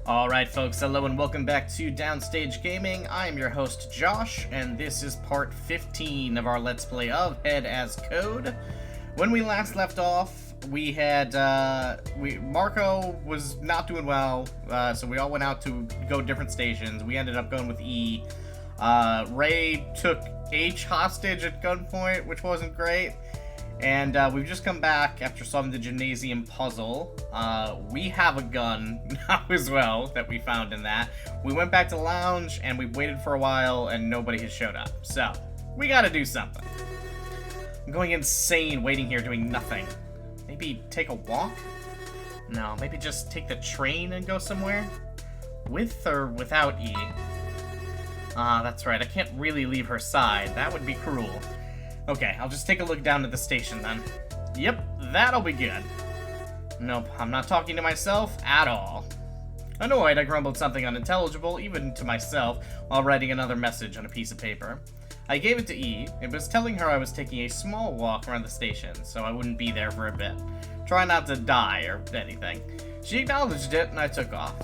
Alright folks, hello and welcome back to Downstage Gaming. I am your host Josh, and this is part 15 of our Let's Play of Head as Code. When we last left off, we had, Marco was not doing well, so we all went out to go different stations. We ended up going with E. Ray took H hostage at gunpoint, which wasn't great. And we've just come back after solving the gymnasium puzzle. We have a gun now as well that we found in that. We went back to the lounge and we waited for a while and nobody has showed up. So, we gotta do something. I'm going insane waiting here doing nothing. Maybe take a walk? No, maybe just take the train and go somewhere? With or without E? That's right, I can't really leave her side. That would be cruel. Okay, I'll just take a look down at the station then. Yep, that'll be good. Nope, I'm not talking to myself at all. Annoyed, I grumbled something unintelligible, even to myself, while writing another message on a piece of paper. I gave it to E. It was telling her I was taking a small walk around the station, so I wouldn't be there for a bit. Try not to die or anything. She acknowledged it, and I took off.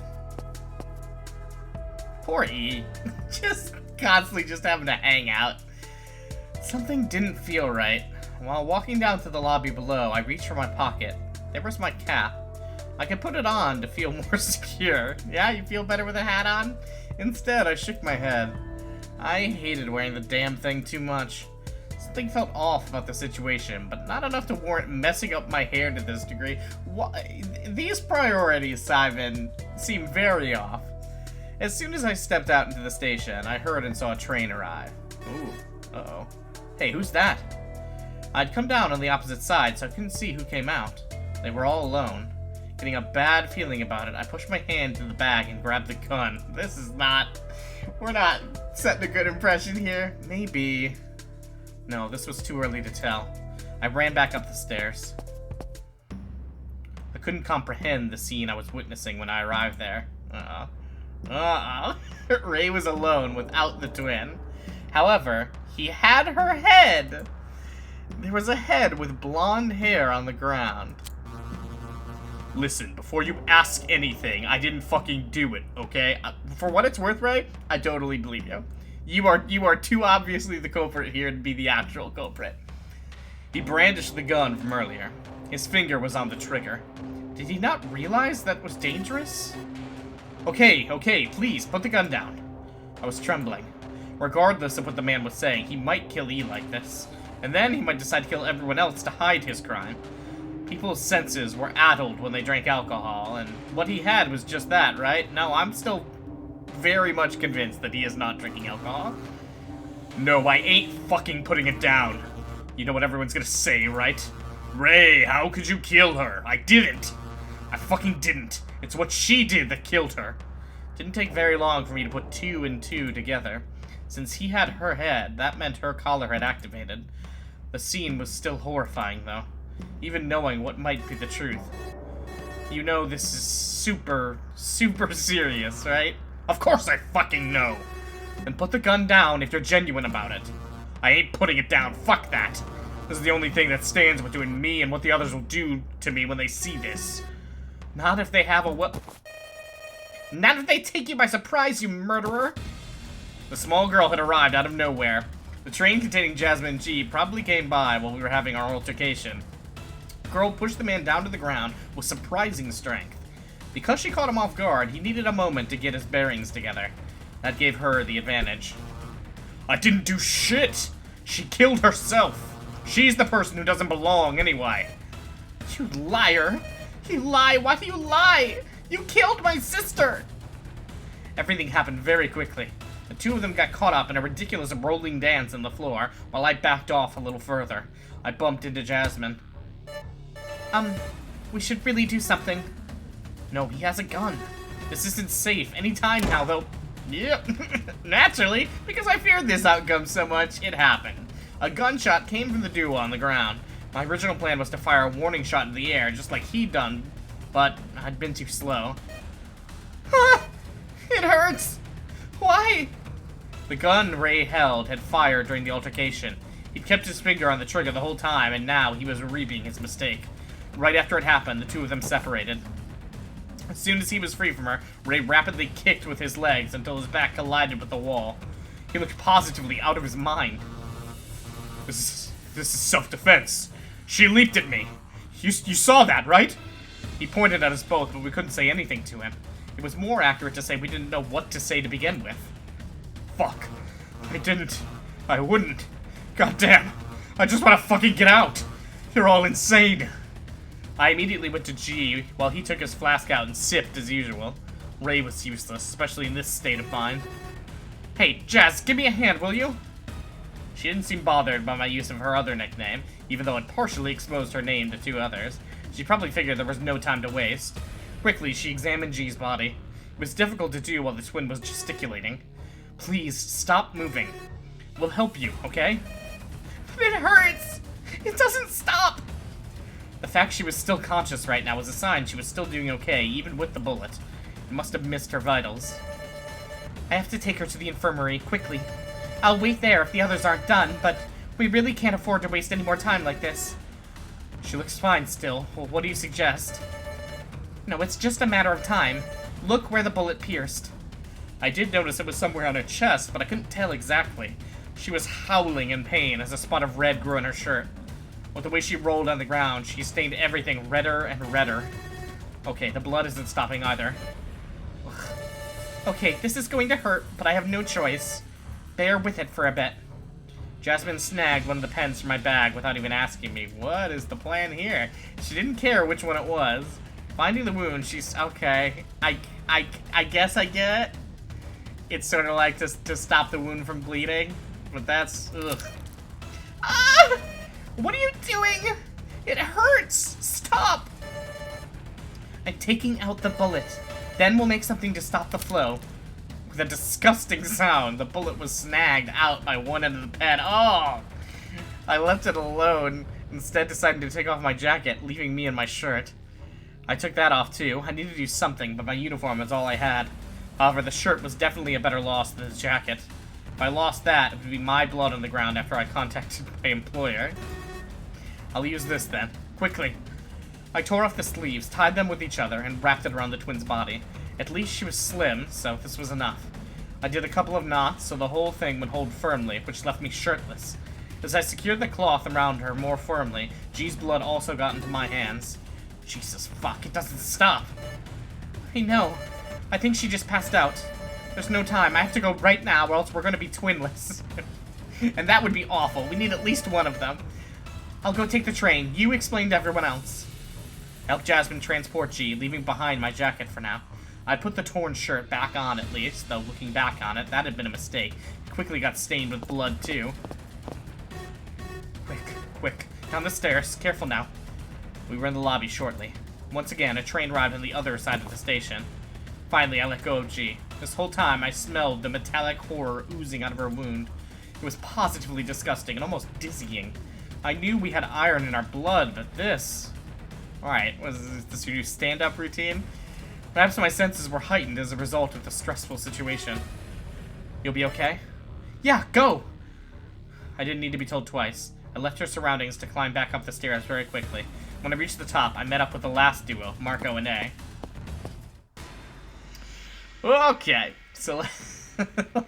Poor E. Just constantly just having to hang out. Something didn't feel right. While walking down to the lobby below, I reached for my pocket. There was my cap. I could put it on to feel more secure. Yeah, you feel better with a hat on? Instead, I shook my head. I hated wearing the damn thing too much. Something felt off about the situation, but not enough to warrant messing up my hair to this degree. These priorities, Simon, seem very off. As soon as I stepped out into the station, I heard and saw a train arrive. Ooh, uh-oh. Hey, who's that? I'd come down on the opposite side, so I couldn't see who came out. They were all alone. Getting a bad feeling about it, I pushed my hand to the bag and grabbed the gun. This is not... We're not setting a good impression here. Maybe... No, this was too early to tell. I ran back up the stairs. I couldn't comprehend the scene I was witnessing when I arrived there. Ray was alone without the twin. However, he had her head. There was a head with blonde hair on the ground. Listen, before you ask anything, I didn't fucking do it, okay? For what it's worth, Ray, I totally believe you. You are too obviously the culprit here to be the actual culprit. He brandished the gun from earlier. His finger was on the trigger. Did he not realize that was dangerous? Okay, please, put the gun down. I was trembling. Regardless of what the man was saying, he might kill E like this. And then he might decide to kill everyone else to hide his crime. People's senses were addled when they drank alcohol, and what he had was just that, right? No, I'm still very much convinced that he is not drinking alcohol. No, I ain't fucking putting it down. You know what everyone's gonna say, right? Ray, how could you kill her? I didn't. I fucking didn't. It's what she did that killed her. Didn't take very long for me to put two and two together. Since he had her head, that meant her collar had activated. The scene was still horrifying, though, even knowing what might be the truth. You know this is super serious, right? Of course I fucking know! Then put the gun down if you're genuine about it. I ain't putting it down, fuck that! This is the only thing that stands between me and what the others will do to me when they see this. Not if they have a Not if they take you by surprise, you murderer! The small girl had arrived out of nowhere. The train containing Jasmine and G probably came by while we were having our altercation. The girl pushed the man down to the ground with surprising strength. Because she caught him off guard, he needed a moment to get his bearings together. That gave her the advantage. I didn't do shit! She killed herself! She's the person who doesn't belong anyway. You liar! You lie! Why do you lie? You killed my sister! Everything happened very quickly. The two of them got caught up in a ridiculous rolling dance on the floor, while I backed off a little further. I bumped into Jasmine. We should really do something. No, he has a gun. This isn't safe. Any time now, though. Yep. Naturally, because I feared this outcome so much, it happened. A gunshot came from the duo on the ground. My original plan was to fire a warning shot into the air, just like he'd done, but I'd been too slow. It hurts! Why? The gun Ray held had fired during the altercation. He'd kept his finger on the trigger the whole time, and now he was reaping his mistake. Right after it happened, the two of them separated. As soon as he was free from her, Ray rapidly kicked with his legs until his back collided with the wall. He looked positively out of his mind. This is self-defense. She leaped at me. You saw that, right? He pointed at us both, but we couldn't say anything to him. It was more accurate to say we didn't know what to say to begin with. Fuck. I wouldn't. Goddamn. I just want to fucking get out. You're all insane. I immediately went to G, while he took his flask out and sipped as usual. Ray was useless, especially in this state of mind. Hey, Jazz, give me a hand, will you? She didn't seem bothered by my use of her other nickname, even though it partially exposed her name to 2 others. She probably figured there was no time to waste. Quickly, she examined G's body. It was difficult to do while the twin was gesticulating. Please, stop moving. We'll help you, okay? But it hurts! It doesn't stop! The fact she was still conscious right now was a sign she was still doing okay, even with the bullet. It must have missed her vitals. I have to take her to the infirmary, quickly. I'll wait there if the others aren't done, but we really can't afford to waste any more time like this. She looks fine still. Well, what do you suggest? No, it's just a matter of time. Look where the bullet pierced. I did notice it was somewhere on her chest, but I couldn't tell exactly. She was howling in pain as a spot of red grew on her shirt. With the way she rolled on the ground, she stained everything redder and redder. Okay, the blood isn't stopping either. Ugh. Okay, this is going to hurt, but I have no choice. Bear with it for a bit. Jasmine snagged one of the pens from my bag without even asking me. What is the plan here? She didn't care which one it was. Finding the wound, she's... Okay, I guess I get it. It's sort of like to stop the wound from bleeding. But that's... Ugh. Ah! What are you doing? It hurts! Stop! I'm taking out the bullet. Then we'll make something to stop the flow. With a disgusting sound, the bullet was snagged out by one end of the pen. Oh! I left it alone, instead deciding to take off my jacket, leaving me in my shirt. I took that off too. I needed to do something, but my uniform was all I had. However, the shirt was definitely a better loss than the jacket. If I lost that, it would be my blood on the ground after I contacted my employer. I'll use this then. Quickly. I tore off the sleeves, tied them with each other, and wrapped it around the twin's body. At least she was slim, so this was enough. I did a couple of knots so the whole thing would hold firmly, which left me shirtless. As I secured the cloth around her more firmly, G's blood also got into my hands. Jesus fuck, it doesn't stop. I know. I think she just passed out. There's no time. I have to go right now or else we're gonna be twinless. And that would be awful. We need at least one of them. I'll go take the train. You explain to everyone else. Help Jasmine transport G, leaving behind my jacket for now. I put the torn shirt back on at least, though looking back on it, that had been a mistake. It quickly got stained with blood too. Quick. Down the stairs. Careful now. We were in the lobby shortly. Once again, a train arrived on the other side of the station. Finally, I let go of G. This whole time, I smelled the metallic horror oozing out of her wound. It was positively disgusting and almost dizzying. I knew we had iron in our blood, but this... Alright, was this your new stand-up routine? Perhaps my senses were heightened as a result of the stressful situation. You'll be okay? Yeah, go! I didn't need to be told twice. I left her surroundings to climb back up the stairs very quickly. When I reached the top, I met up with the last duo, Marco and A. Okay, so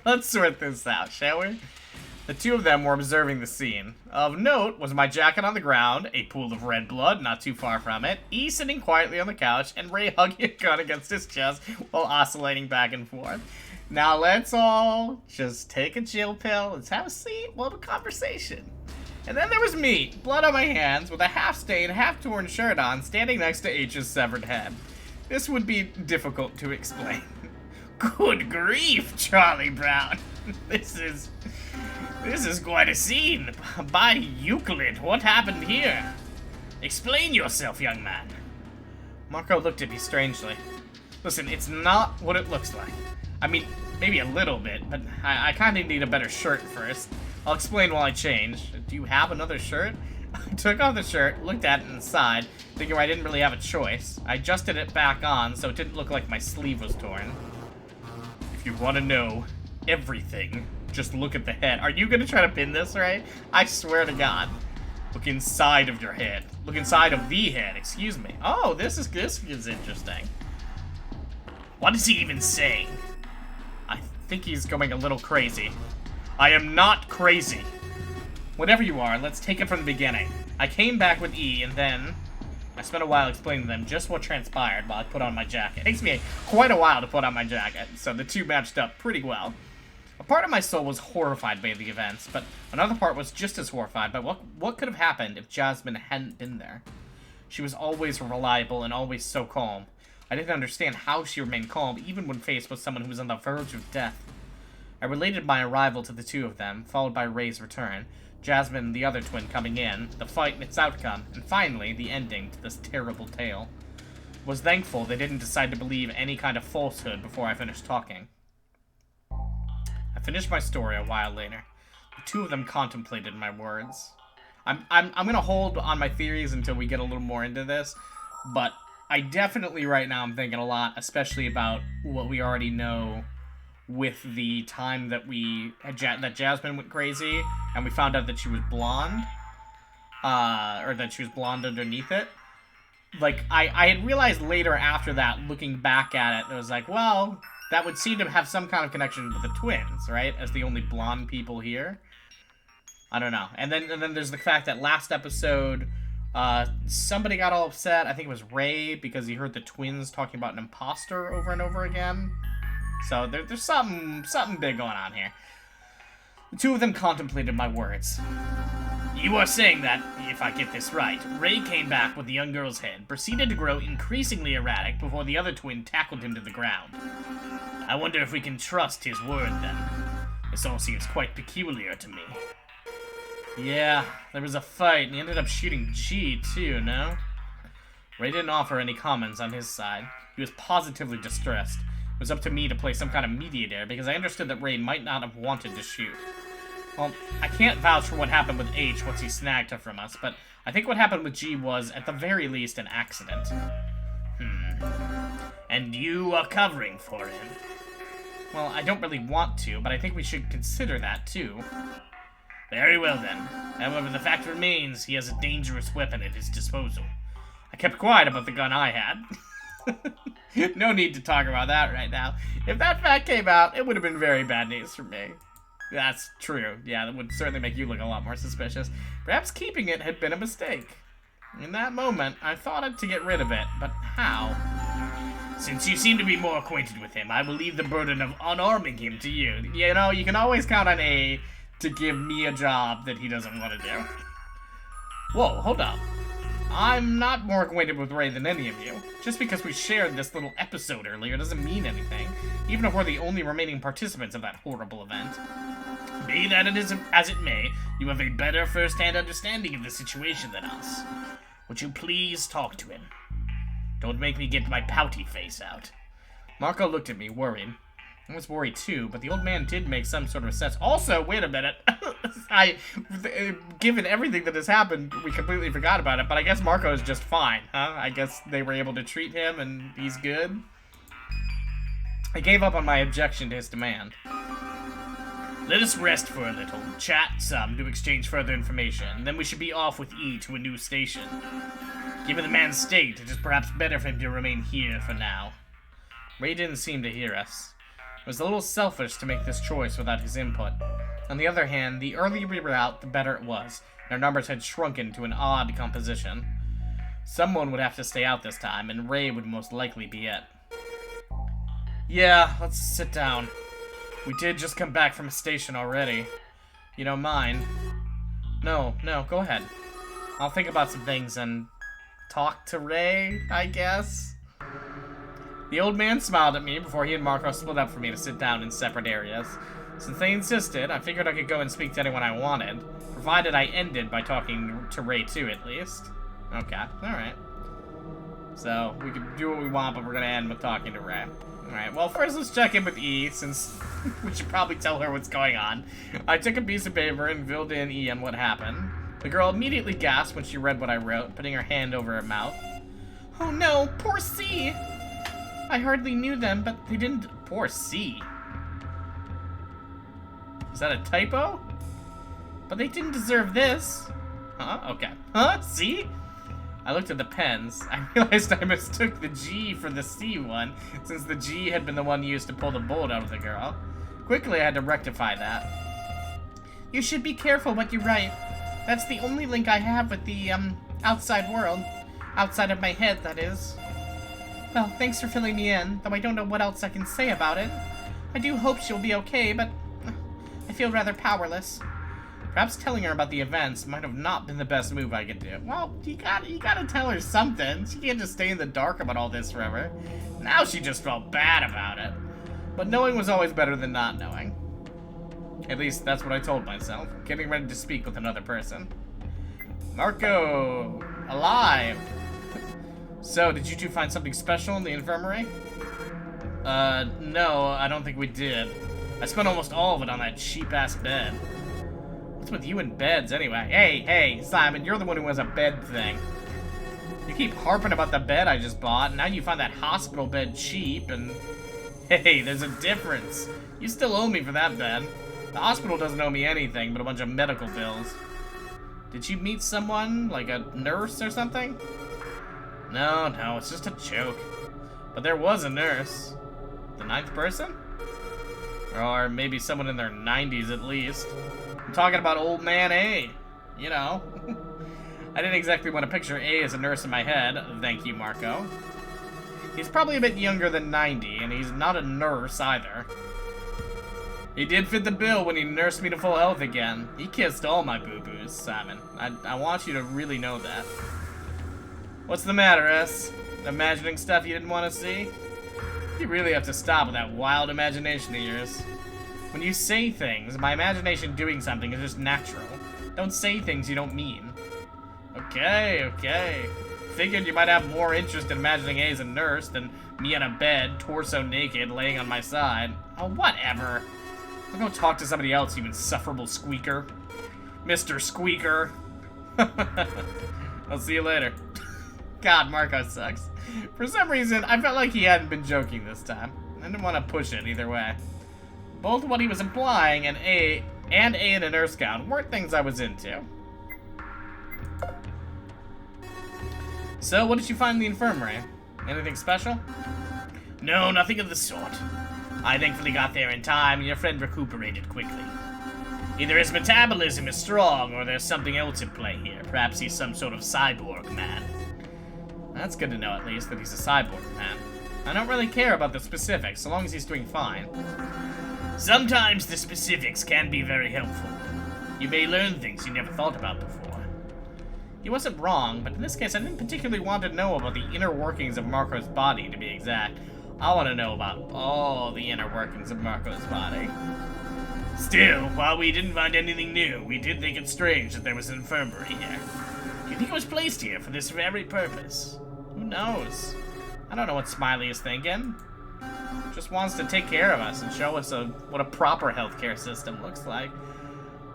let's sort this out, shall we? The two of them were observing the scene. Of note was my jacket on the ground, a pool of red blood not too far from it, E sitting quietly on the couch, and Ray hugging a gun against his chest while oscillating back and forth. Now let's all just take a chill pill, let's have a seat, we'll have a conversation. And then there was me, blood on my hands, with a half-stained, half-torn shirt on, standing next to H's severed head. This would be difficult to explain. Good grief, Charlie Brown. This is quite a scene. By Euclid, what happened here? Explain yourself, young man. Marco looked at me strangely. Listen, it's not what it looks like. I mean, maybe a little bit, but I kind of need a better shirt first. I'll explain while I change. Do you have another shirt? I took off the shirt, looked at it inside, thinking I didn't really have a choice. I adjusted it back on so it didn't look like my sleeve was torn. If you want to know everything, just look at the head. Are you going to try to pin this, right? I swear to God. Look inside of your head. Look inside of the head, excuse me. Oh, this is interesting. What is he even saying? I think he's going a little crazy. I am not crazy. Whatever you are, let's take it from the beginning. I came back with E, and then I spent a while explaining to them just what transpired while I put on my jacket. It takes me quite a while to put on my jacket, so the two matched up pretty well. A part of my soul was horrified by the events, but another part was just as horrified by what could have happened if Jasmine hadn't been there. She was always reliable and always so calm. I didn't understand how she remained calm, even when faced with someone who was on the verge of death. I related my arrival to the two of them, followed by Ray's return, Jasmine and the other twin coming in, the fight and its outcome, and finally, the ending to this terrible tale. I was thankful they didn't decide to believe any kind of falsehood before I finished talking. I finished my story a while later. The two of them contemplated my words. I'm gonna hold on my theories until we get a little more into this, but I definitely right now am thinking a lot, especially about what we already know with the time that that Jasmine went crazy, and we found out that she was blonde, or that she was blonde underneath it. Like, I had realized later after that, looking back at it, it was like, well, that would seem to have some kind of connection with the twins, right? As the only blonde people here. I don't know. And then there's the fact that last episode, somebody got all upset. I think it was Ray, because he heard the twins talking about an imposter over and over again. So there's something big going on here. The two of them contemplated my words. You are saying that, if I get this right, Ray came back with the young girl's head, proceeded to grow increasingly erratic before the other twin tackled him to the ground. I wonder if we can trust his word then. This all seems quite peculiar to me. Yeah, there was a fight, and he ended up shooting G, too, no? Ray didn't offer any comments on his side. He was positively distressed. It was up to me to play some kind of mediator, because I understood that Ray might not have wanted to shoot. Well, I can't vouch for what happened with H once he snagged her from us, but I think what happened with G was, at the very least, an accident. And you are covering for him? Well, I don't really want to, but I think we should consider that, too. Very well, then. However, the fact remains he has a dangerous weapon at his disposal. I kept quiet about the gun I had. No need to talk about that right now. If that fact came out, it would have been very bad news for me. That's true. Yeah, that would certainly make you look a lot more suspicious. Perhaps keeping it had been a mistake. In that moment, I thought to get rid of it, but how? Since you seem to be more acquainted with him, I will leave the burden of unarming him to you. You know, you can always count on A to give me a job that he doesn't want to do. Whoa, hold up. I'm not more acquainted with Ray than any of you. Just because we shared this little episode earlier doesn't mean anything, even if we're the only remaining participants of that horrible event. Be that it is as it may, you have a better first-hand understanding of the situation than us. Would you please talk to him? Don't make me get my pouty face out. Marco looked at me, worried. I was worried too, but the old man did make some sort of sense. Also, wait a minute. Given everything that has happened, we completely forgot about it, but I guess Marco is just fine, huh? I guess they were able to treat him and he's good. I gave up on my objection to his demand. Let us rest for a little, chat some to exchange further information, then we should be off with E to a new station. Given the man's state, it is perhaps better for him to remain here for now. Ray didn't seem to hear us. It was a little selfish to make this choice without his input. On the other hand, the earlier we were out, the better it was, and our numbers had shrunken to an odd composition. Someone would have to stay out this time, and Ray would most likely be it. Yeah, let's sit down. We did just come back from a station already. You don't mind? No, go ahead. I'll think about some things and talk to Ray, I guess? The old man smiled at me before he and Marco split up for me to sit down in separate areas. Since they insisted, I figured I could go and speak to anyone I wanted, provided I ended by talking to Ray too, at least. Okay, alright. So, we can do what we want, but we're gonna end with talking to Ray. Alright, well, first let's check in with E, since we should probably tell her what's going on. I took a piece of paper and filled in E on what happened. The girl immediately gasped when she read what I wrote, putting her hand over her mouth. Oh no, poor C! I hardly knew them, but they didn't... Poor C. Is that a typo? But they didn't deserve this. Huh? Okay. Huh? C? I looked at the pens. I realized I mistook the G for the C one, since the G had been the one used to pull the bullet out of the girl. Quickly, I had to rectify that. You should be careful what you write. That's the only link I have with the, outside world. Outside of my head, that is. Well, thanks for filling me in, though I don't know what else I can say about it. I do hope she'll be okay, but I feel rather powerless. Perhaps telling her about the events might have not been the best move I could do. Well, you gotta tell her something. She can't just stay in the dark about all this forever. Now she just felt bad about it. But knowing was always better than not knowing. At least that's what I told myself, getting ready to speak with another person. Marco! Alive! So, did you two find something special in the infirmary? No, I don't think we did. I spent almost all of it on that cheap-ass bed. What's with you and beds, anyway? Hey, Simon, you're the one who has a bed thing. You keep harping about the bed I just bought, and now you find that hospital bed cheap, and... Hey, there's a difference. You still owe me for that bed. The hospital doesn't owe me anything but a bunch of medical bills. Did you meet someone, like a nurse or something? No, it's just a joke. But there was a nurse. The 9th person? Or maybe someone in their 90s at least. I'm talking about old man A. You know. I didn't exactly want to picture A as a nurse in my head. Thank you, Marco. He's probably a bit younger than 90, and he's not a nurse either. He did fit the bill when he nursed me to full health again. He kissed all my boo-boos, Simon. I want you to really know that. What's the matter, S? Imagining stuff you didn't want to see? You really have to stop with that wild imagination of yours. When you say things, my imagination doing something is just natural. Don't say things you don't mean. Okay. Figured you might have more interest in imagining A as a nurse than me on a bed, torso naked, laying on my side. Oh, whatever. I'll go talk to somebody else, you insufferable squeaker. Mr. Squeaker. I'll see you later. God, Marco sucks. For some reason, I felt like he hadn't been joking this time. I didn't want to push it either way. Both what he was implying and A in a nurse gown weren't things I was into. So, what did you find in the infirmary? Anything special? No, nothing of the sort. I thankfully got there in time, and your friend recuperated quickly. Either his metabolism is strong, or there's something else at play here. Perhaps he's some sort of cyborg man. That's good to know, at least, that he's a cyborg man. I don't really care about the specifics, so long as he's doing fine. Sometimes the specifics can be very helpful. You may learn things you never thought about before. He wasn't wrong, but in this case I didn't particularly want to know about the inner workings of Marco's body, to be exact. I want to know about all the inner workings of Marco's body. Still, while we didn't find anything new, we did think it strange that there was an infirmary here. Do you think it was placed here for this very purpose? Who knows? I don't know what Smiley is thinking. Just wants to take care of us and show us what a proper healthcare system looks like.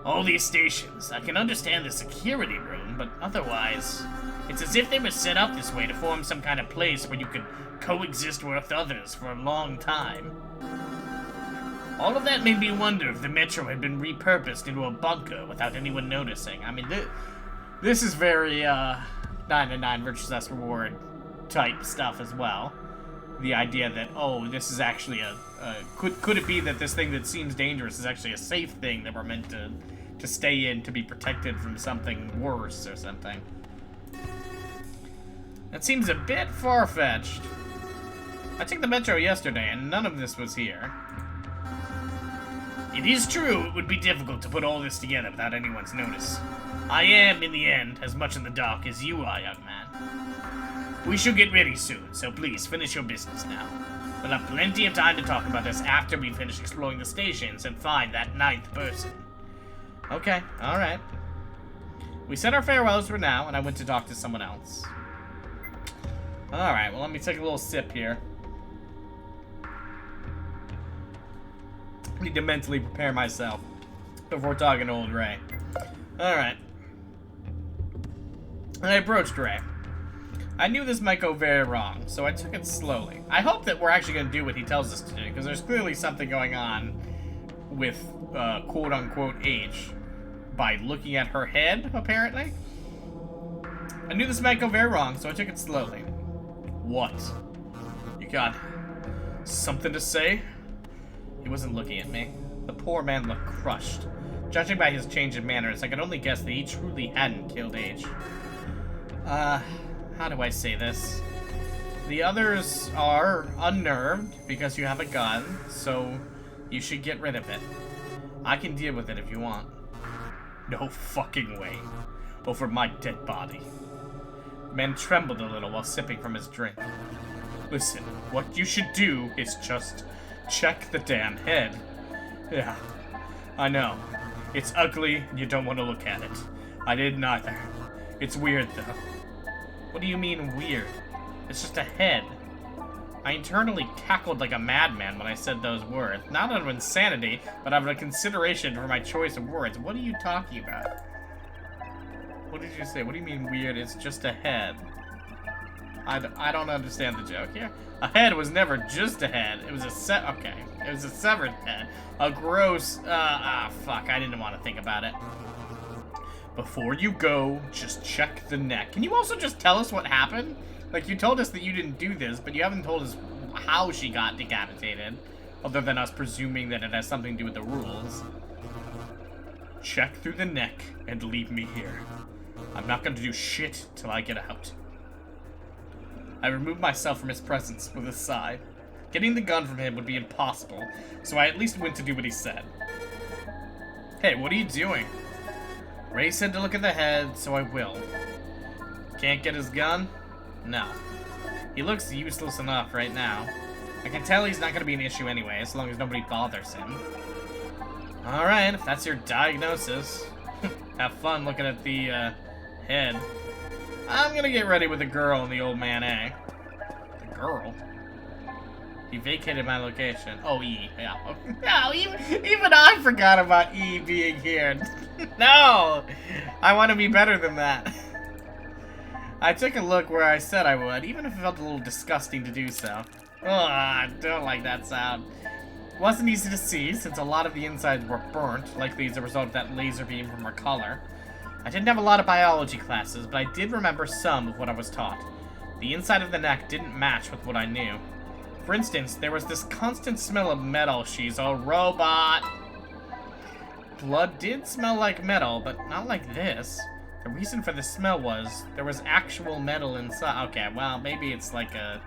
All these stations, I can understand the security room, but otherwise, it's as if they were set up this way to form some kind of place where you could coexist with others for a long time. All of that made me wonder if the Metro had been repurposed into a bunker without anyone noticing. I mean, this is very, 9-to-9 Virtuous Last Reward type stuff as well. The idea that, oh, this is actually could it be that this thing that seems dangerous is actually a safe thing that we're meant to stay in to be protected from something worse or something? That seems a bit far-fetched. I took the Metro yesterday and none of this was here. It is true it would be difficult to put all this together without anyone's notice. I am, in the end, as much in the dark as you are, young man. We should get ready soon, so please finish your business now. We'll have plenty of time to talk about this after we finish exploring the stations and find that 9th person. Okay, alright. We said our farewells for now, and I went to talk to someone else. Alright, well, let me take a little sip here. I need to mentally prepare myself before talking to old Ray. Alright. And I approached Ray. I knew this might go very wrong, so I took it slowly. I hope that we're actually going to do what he tells us to do, because there's clearly something going on with, quote-unquote, H by looking at her head, apparently. I knew this might go very wrong, so I took it slowly. What? You got something to say? He wasn't looking at me. The poor man looked crushed. Judging by his change in manners, I could only guess that he truly hadn't killed H. How do I say this? The others are unnerved because you have a gun, so you should get rid of it. I can deal with it if you want. No fucking way. Over my dead body. The man trembled a little while sipping from his drink. Listen, what you should do is just check the damn head. Yeah, I know. It's ugly and you don't want to look at it. I didn't either. It's weird though. What do you mean weird? It's just a head. I internally cackled like a madman when I said those words. Not out of insanity, but out of a consideration for my choice of words. What are you talking about? What did you say? What do you mean weird? It's just a head. I don't understand the joke here. A head was never just a head. It was a okay. It was a severed head. A gross, fuck. I didn't want to think about it. Before you go, just check the neck. Can you also just tell us what happened? Like, you told us that you didn't do this, but you haven't told us how she got decapitated. Other than us presuming that it has something to do with the rules. Check through the neck and leave me here. I'm not going to do shit till I get out. I removed myself from his presence with a sigh. Getting the gun from him would be impossible, so I at least went to do what he said. Hey, what are you doing? Ray said to look at the head, so I will. Can't get his gun? No. He looks useless enough right now. I can tell he's not going to be an issue anyway, as long as nobody bothers him. Alright, if that's your diagnosis. Have fun looking at the, head. I'm gonna get ready with the girl and the old man, eh? The girl? He vacated my location. Oh, E. Yeah. No, even I forgot about E being here. No! I want to be better than that. I took a look where I said I would, even if it felt a little disgusting to do so. Ugh, I don't like that sound. It wasn't easy to see, since a lot of the insides were burnt, likely as a result of that laser beam from her collar. I didn't have a lot of biology classes, but I did remember some of what I was taught. The inside of the neck didn't match with what I knew. For instance, there was this constant smell of metal. She's a robot. Blood did smell like metal, but not like this. The reason for the smell was there was actual metal inside. Okay, well, maybe it's like a...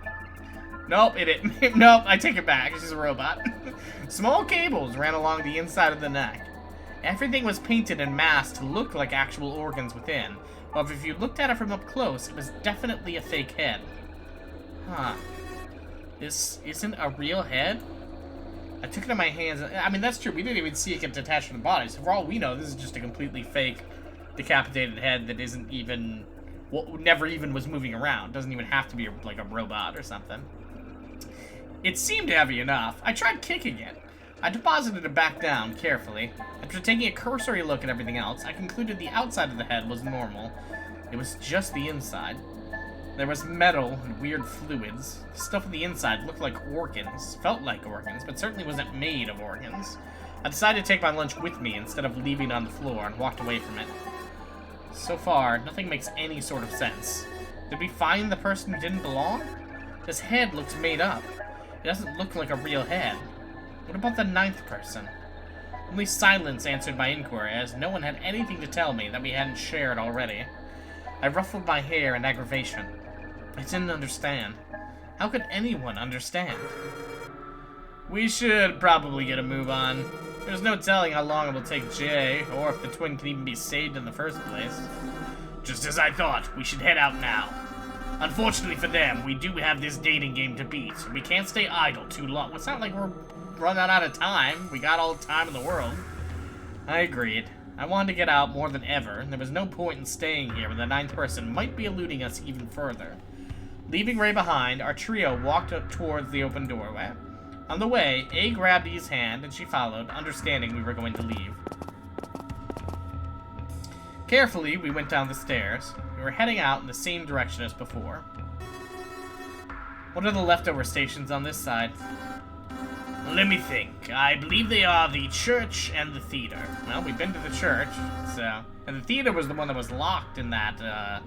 Nope, it didn't. Nope, I take it back. She's a robot. Small cables ran along the inside of the neck. Everything was painted and masked to look like actual organs within. However, if you looked at it from up close, it was definitely a fake head. Huh. This isn't a real head? I took it in my hands. I mean, that's true. We didn't even see it get detached from the body. So for all we know, this is just a completely fake, decapitated head that isn't even... Well, never even was moving around. Doesn't even have to be like a robot or something. It seemed heavy enough. I tried kicking it. I deposited it back down, carefully. After taking a cursory look at everything else, I concluded the outside of the head was normal. It was just the inside. There was metal and weird fluids. The stuff on the inside looked like organs, felt like organs, but certainly wasn't made of organs. I decided to take my lunch with me instead of leaving it on the floor and walked away from it. So far, nothing makes any sort of sense. Did we find the person who didn't belong? This head looks made up. It doesn't look like a real head. What about the 9th person? Only silence answered my inquiry, as no one had anything to tell me that we hadn't shared already. I ruffled my hair in aggravation. I didn't understand. How could anyone understand? We should probably get a move on. There's no telling how long it will take Jay, or if the twin can even be saved in the first place. Just as I thought, we should head out now. Unfortunately for them, we do have this dating game to beat. We can't stay idle too long. It's not like we're running out of time. We got all the time in the world. I agreed. I wanted to get out more than ever, and there was no point in staying here when the 9th person might be eluding us even further. Leaving Ray behind, our trio walked up towards the open doorway. On the way, A grabbed E's hand, and she followed, understanding we were going to leave. Carefully, we went down the stairs. We were heading out in the same direction as before. What are the leftover stations on this side? Let me think. I believe they are the church and the theater. Well, we've been to the church, so... And the theater was the one that was locked in that,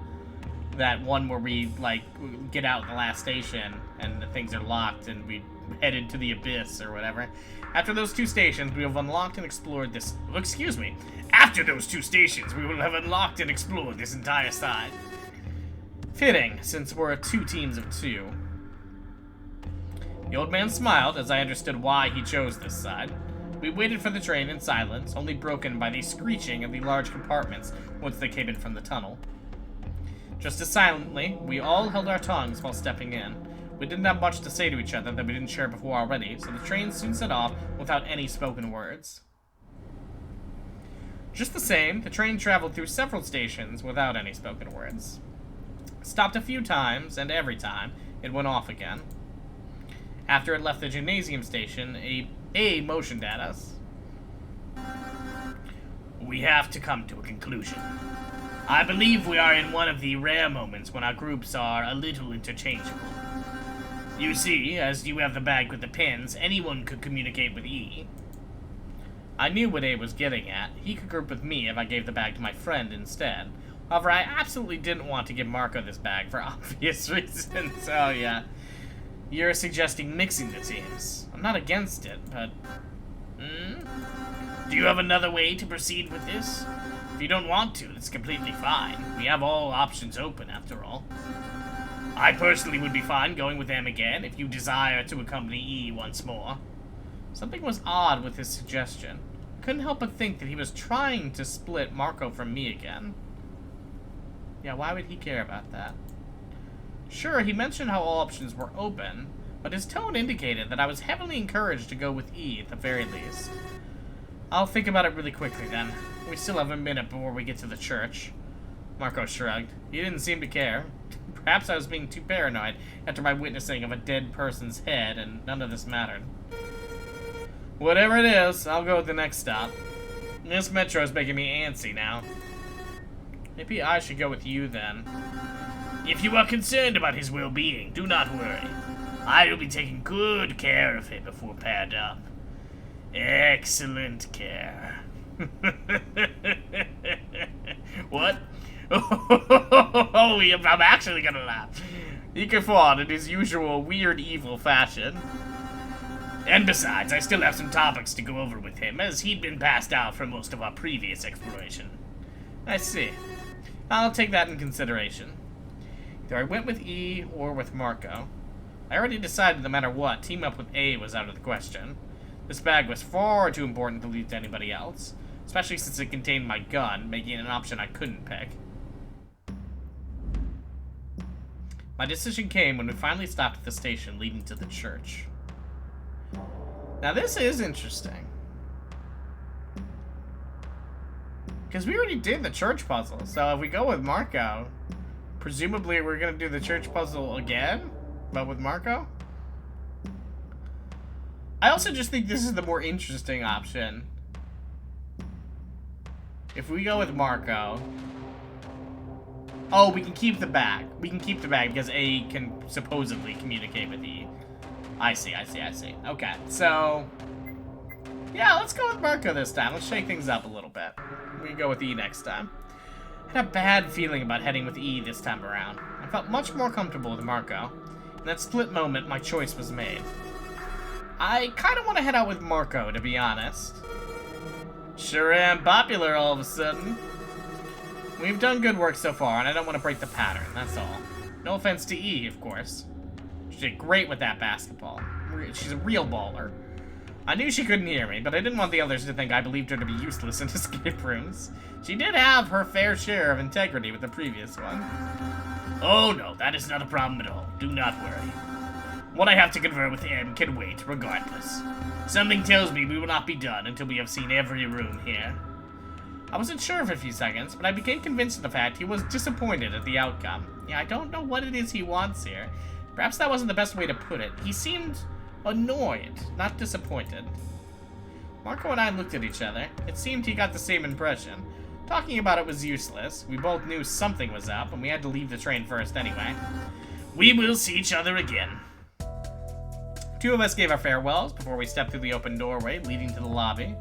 That one where we, like, get out the last station and the things are locked and we head into the abyss or whatever. After those 2 stations, we have unlocked and explored this... Excuse me. After those 2 stations, we will have unlocked and explored this entire side. Fitting, since we're 2 teams of 2. The old man smiled as I understood why he chose this side. We waited for the train in silence, only broken by the screeching of the large compartments once they came in from the tunnel. Just as silently, we all held our tongues while stepping in. We didn't have much to say to each other that we didn't share before already, so the train soon set off without any spoken words. Just the same, the train traveled through several stations without any spoken words. Stopped a few times, and every time, it went off again. After it left the gymnasium station, A motioned at us. We have to come to a conclusion. I believe we are in one of the rare moments when our groups are a little interchangeable. You see, as you have the bag with the pins, anyone could communicate with E. I knew what A was getting at. He could group with me if I gave the bag to my friend instead. However, I absolutely didn't want to give Marco this bag for obvious reasons. Oh, yeah. You're suggesting mixing the teams. I'm not against it, but... Do you have another way to proceed with this? If you don't want to, that's completely fine. We have all options open, after all. I personally would be fine going with them again if you desire to accompany E once more. Something was odd with his suggestion. I couldn't help but think that he was trying to split Marco from me again. Yeah, why would he care about that? Sure, he mentioned how all options were open, but his tone indicated that I was heavily encouraged to go with E at the very least. I'll think about it really quickly then. We still have a minute before we get to the church. Marco shrugged. He didn't seem to care. Perhaps I was being too paranoid after my witnessing of a dead person's head, and none of this mattered. Whatever it is, I'll go with the next stop. This metro is making me antsy now. Maybe I should go with you then. If you are concerned about his well-being, do not worry. I will be taking good care of him before paired up. Excellent care. What? Oh, I'm actually gonna laugh. He guffawed in his usual weird evil fashion. And besides, I still have some topics to go over with him, as he'd been passed out for most of our previous exploration. I see. I'll take that in consideration. Either I went with E or with Marco. I already decided no matter what, team up with A was out of the question. This bag was far too important to leave to anybody else, especially since it contained my gun, making it an option I couldn't pick. My decision came when we finally stopped at the station leading to the church. Now this is interesting. Because we already did the church puzzle, so if we go with Marco, presumably we're going to do the church puzzle again, but with Marco? I also just think this is the more interesting option. If we go with Marco... Oh, we can keep the bag. We can keep the bag because A can supposedly communicate with E. I see. Okay, so... yeah, let's go with Marco this time. Let's shake things up a little bit. We can go with E next time. I had a bad feeling about heading with E this time around. I felt much more comfortable with Marco. In that split moment, my choice was made. I kind of want to head out with Marco, to be honest. Sure am popular all of a sudden. We've done good work so far, and I don't want to break the pattern, that's all. No offense to E, of course. She did great with that basketball. She's a real baller. I knew she couldn't hear me, but I didn't want the others to think I believed her to be useless in escape rooms. She did have her fair share of integrity with the previous one. Oh no, that is not a problem at all. Do not worry. What I have to confer with him can wait, regardless. Something tells me we will not be done until we have seen every room here. I wasn't sure for a few seconds, but I became convinced of the fact he was disappointed at the outcome. Yeah, I don't know what it is he wants here. Perhaps that wasn't the best way to put it. He seemed annoyed, not disappointed. Marco and I looked at each other. It seemed he got the same impression. Talking about it was useless. We both knew something was up, and we had to leave the train first anyway. We will see each other again. Two of us gave our farewells before we stepped through the open doorway leading to the lobby.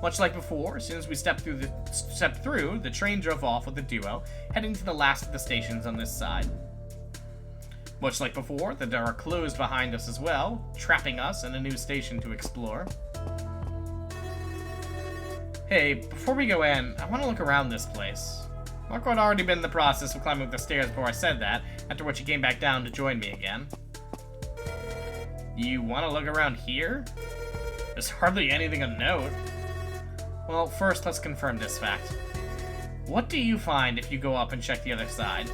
Much like before, as soon as we stepped through, the train drove off with the duo, heading to the last of the stations on this side. Much like before, the door closed behind us as well, trapping us in a new station to explore. Hey, before we go in, I want to look around this place. Marco had already been in the process of climbing up the stairs before I said that, after which he came back down to join me again. You want to look around here? There's hardly anything of note. Well, first let's confirm this fact. What do you find if you go up and check the other side?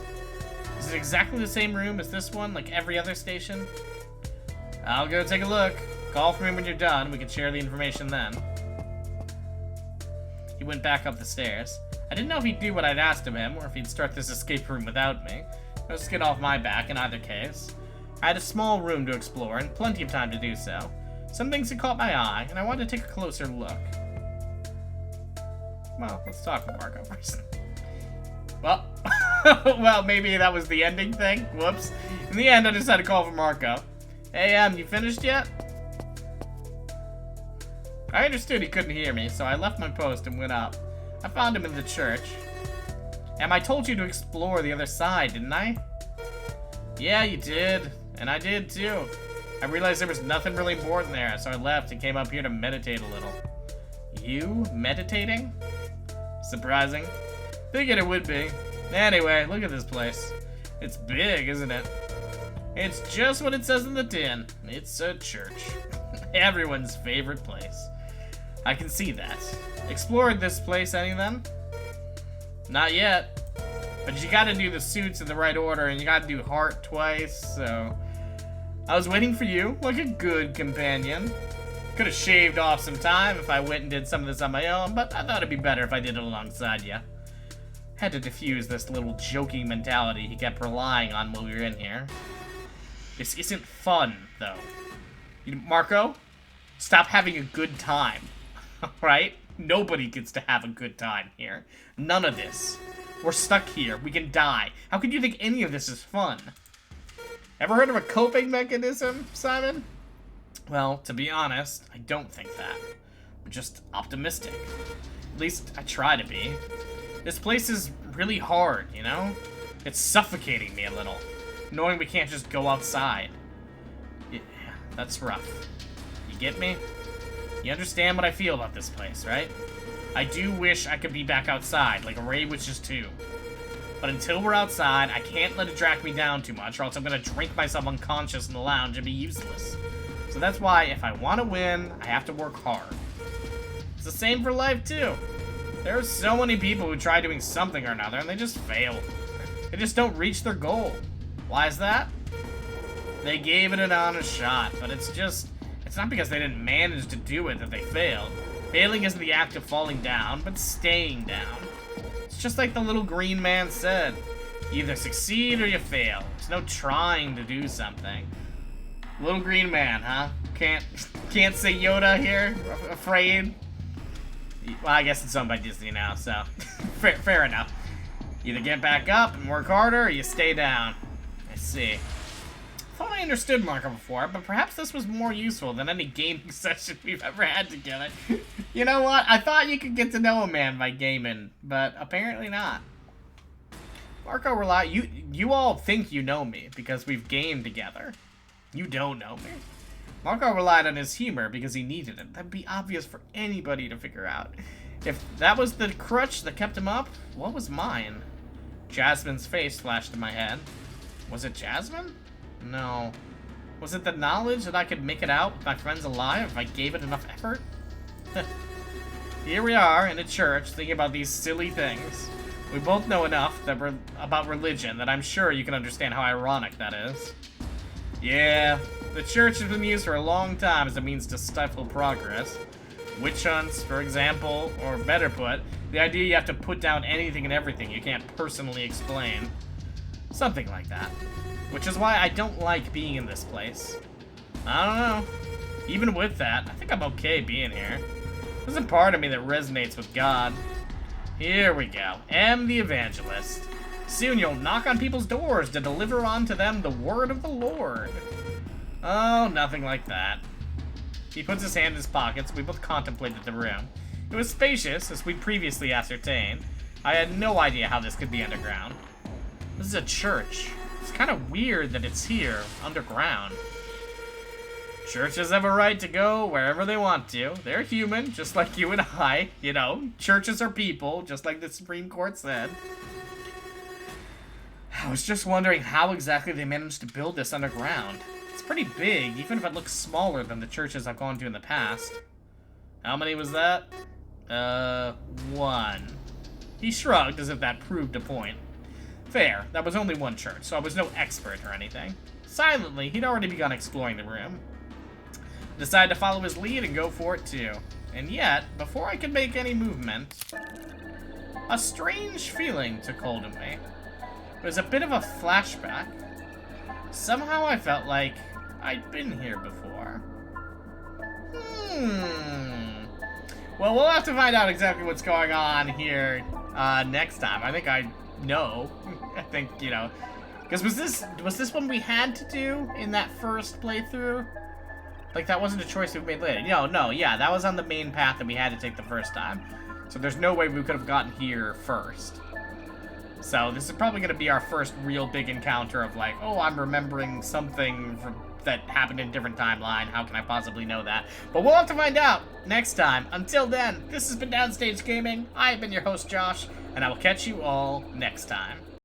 Is it exactly the same room as this one, like every other station? I'll go take a look. Call for me when you're done, we can share the information then. He went back up the stairs. I didn't know if he'd do what I'd asked of him, or if he'd start this escape room without me. No skin off my back in either case. I had a small room to explore, and plenty of time to do so. Some things had caught my eye, and I wanted to take a closer look. Well, let's talk with Marco first. Well, well, maybe that was the ending thing. Whoops. In the end, I decided to call for Marco. Hey, you finished yet? I understood he couldn't hear me, so I left my post and went up. I found him in the church. I told you to explore the other side, didn't I? Yeah, you did. And I did, too. I realized there was nothing really important there, so I left and came up here to meditate a little. You meditating? Surprising. Figured it would be. Anyway, look at this place. It's big, isn't it? It's just what it says in the tin. It's a church. Everyone's favorite place. I can see that. Explored this place, any of them? Not yet. But you gotta do the suits in the right order, and you gotta do heart twice, so... I was waiting for you, like a good companion. Could have shaved off some time if I went and did some of this on my own, but I thought it'd be better if I did it alongside you. Had to diffuse this little joking mentality he kept relying on while we were in here. This isn't fun, though. Marco, stop having a good time. Right? Nobody gets to have a good time here. None of this. We're stuck here. We can die. How could you think any of this is fun? Ever heard of a coping mechanism, Simon? Well, to be honest, I don't think that. I'm just optimistic. At least I try to be. This place is really hard, you know? It's suffocating me a little, knowing we can't just go outside. Yeah, that's rough. You get me? You understand what I feel about this place, right? I do wish I could be back outside, like Ray Wishes too. But until we're outside, I can't let it drag me down too much, or else I'm gonna drink myself unconscious in the lounge and be useless. So that's why, if I want to win, I have to work hard. It's the same for life, too. There are so many people who try doing something or another, and they just fail. They just don't reach their goal. Why is that? They gave it an honest shot, but it's not because they didn't manage to do it that they failed. Failing isn't the act of falling down, but staying down. It's just like the little green man said. You either succeed or you fail. There's no trying to do something. Little green man, huh? Can't say Yoda here? Afraid? Well, I guess it's owned by Disney now, so fair enough. Either get back up and work harder, or you stay down. I see. I thought I understood Marco before, but perhaps this was more useful than any gaming session we've ever had together. You know what? I thought you could get to know a man by gaming, but apparently not. Marco, you all think you know me because we've gamed together. You don't know me. Marco relied on his humor because he needed it. That'd be obvious for anybody to figure out. If that was the crutch that kept him up, what was mine? Jasmine's face flashed in my head. Was it Jasmine? No. Was it the knowledge that I could make it out with my friends alive if I gave it enough effort? Here we are in a church thinking about these silly things. We both know enough about religion that I'm sure you can understand how ironic that is. Yeah, the church has been used for a long time as a means to stifle progress. Witch hunts, for example, or better put, the idea you have to put down anything and everything you can't personally explain. Something like that. Which is why I don't like being in this place. I don't know. Even with that, I think I'm okay being here. There's a part of me that resonates with God. Here we go. M the Evangelist. Soon you'll knock on people's doors to deliver unto them the word of the Lord. Oh, nothing like that. He puts his hand in his pockets. We both contemplated the room. It was spacious, as we'd previously ascertained. I had no idea how this could be underground. This is a church. It's kind of weird that it's here, underground. Churches have a right to go wherever they want to. They're human, just like you and I. You know, churches are people, just like the Supreme Court said. I was just wondering how exactly they managed to build this underground. It's pretty big, even if it looks smaller than the churches I've gone to in the past. How many was that? 1. He shrugged as if that proved a point. Fair, that was only one church, so I was no expert or anything. Silently, he'd already begun exploring the room. Decided to follow his lead and go for it too. And yet, before I could make any movement, a strange feeling took hold of me. It was a bit of a flashback. Somehow I felt like I'd been here before. Well, we'll have to find out exactly what's going on here next time. I think I know. I think, you know, because was this one we had to do in that first playthrough? Like, that wasn't a choice we made later. No, yeah, that was on the main path that we had to take the first time. So there's no way we could have gotten here first. So this is probably going to be our first real big encounter of like, oh, I'm remembering something that happened in a different timeline. How can I possibly know that? But we'll have to find out next time. Until then, this has been Downstage Gaming. I have been your host, Josh, and I will catch you all next time.